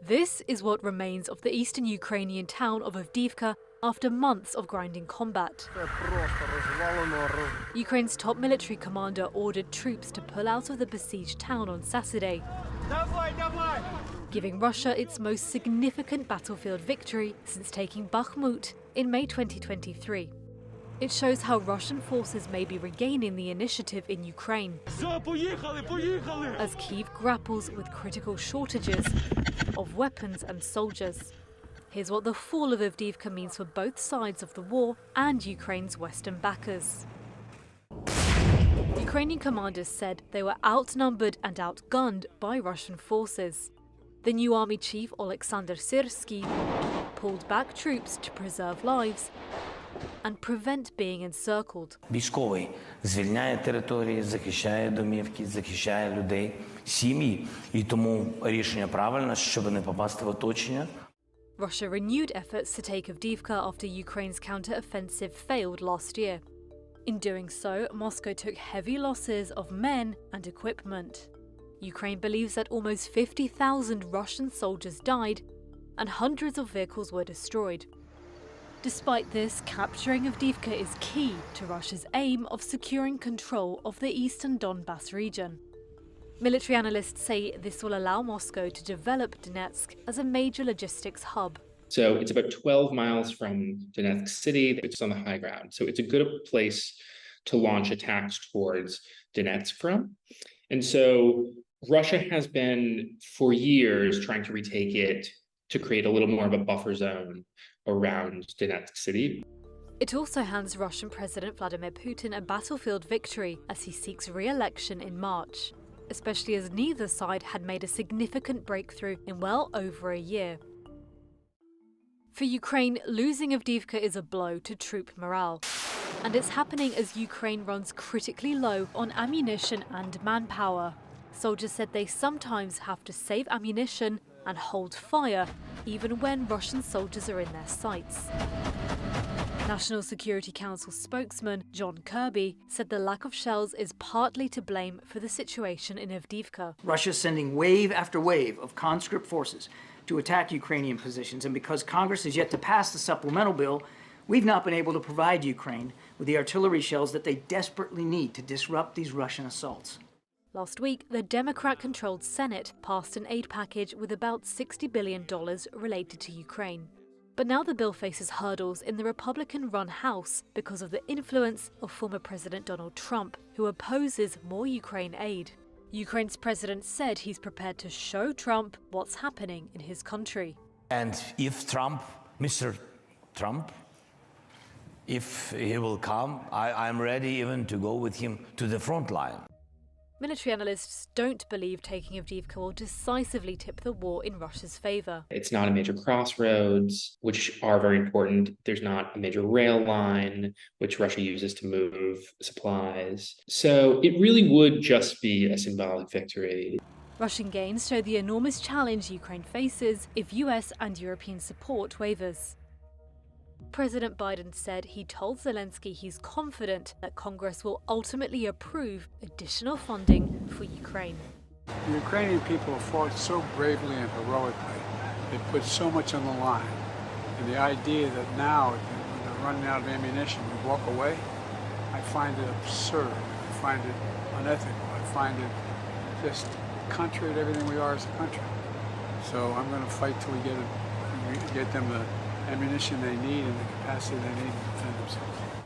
This is what remains of the eastern Ukrainian town of Avdiivka after months of grinding combat. Ukraine's top military commander ordered troops to pull out of the besieged town on Saturday, giving Russia its most significant battlefield victory since taking Bakhmut in May 2023. It shows how Russian forces may be regaining the initiative in Ukraine, as Kyiv grapples with critical shortages of weapons and soldiers. Here's what the fall of Avdiivka means for both sides of the war and Ukraine's Western backers. Ukrainian commanders said they were outnumbered and outgunned by Russian forces. The new army chief, Alexander Syrsky, pulled back troops to preserve lives and prevent being encircled. Військовий звільняє території, захищає домівки, захищає людей, сім'ї. І тому рішення правильне, щоб не попасти в оточення. Russia renewed efforts to take Avdiivka after Ukraine's counter-offensive failed last year. In doing so, Moscow took heavy losses of men and equipment. Ukraine believes that almost 50,000 Russian soldiers died and hundreds of vehicles were destroyed. Despite this, capturing Avdiivka is key to Russia's aim of securing control of the eastern Donbas region. Military analysts say this will allow Moscow to develop Donetsk as a major logistics hub. So it's about 12 miles from Donetsk city. It's on the high ground. So it's a good place to launch attacks towards Donetsk from. And so Russia has been for years trying to retake it to create a little more of a buffer zone around Donetsk city. It also hands Russian President Vladimir Putin a battlefield victory as he seeks re-election in March, especially as neither side had made a significant breakthrough in well over a year. For Ukraine, losing Avdiivka is a blow to troop morale. And it's happening as Ukraine runs critically low on ammunition and manpower. Soldiers said they sometimes have to save ammunition and hold fire, even when Russian soldiers are in their sights. National Security Council spokesman John Kirby said the lack of shells is partly to blame for the situation in Avdiivka. Russia's sending wave after wave of conscript forces to attack Ukrainian positions, and because Congress has yet to pass the supplemental bill, we've not been able to provide Ukraine with the artillery shells that they desperately need to disrupt these Russian assaults. Last week, the Democrat-controlled Senate passed an aid package with about $60 billion related to Ukraine. But now the bill faces hurdles in the Republican-run House because of the influence of former President Donald Trump, who opposes more Ukraine aid. Ukraine's president said he's prepared to show Trump what's happening in his country. And if Mr. Trump, if he will come, I'm ready even to go with him to the front line. Military analysts don't believe taking Avdiivka will decisively tip the war in Russia's favour. It's not a major crossroads, which are very important. There's not a major rail line, which Russia uses to move supplies. So it really would just be a symbolic victory. Russian gains show the enormous challenge Ukraine faces if US and European support wavers. President Biden said he told Zelensky he's confident that Congress will ultimately approve additional funding for Ukraine. The Ukrainian people have fought so bravely and heroically. They put so much on the line. And the idea that now, when they're running out of ammunition, we walk away, I find it absurd. I find it unethical. I find it just contrary to everything we are as a country. So I'm going to fight till we get them the ammunition they need and the capacity they need to defend themselves.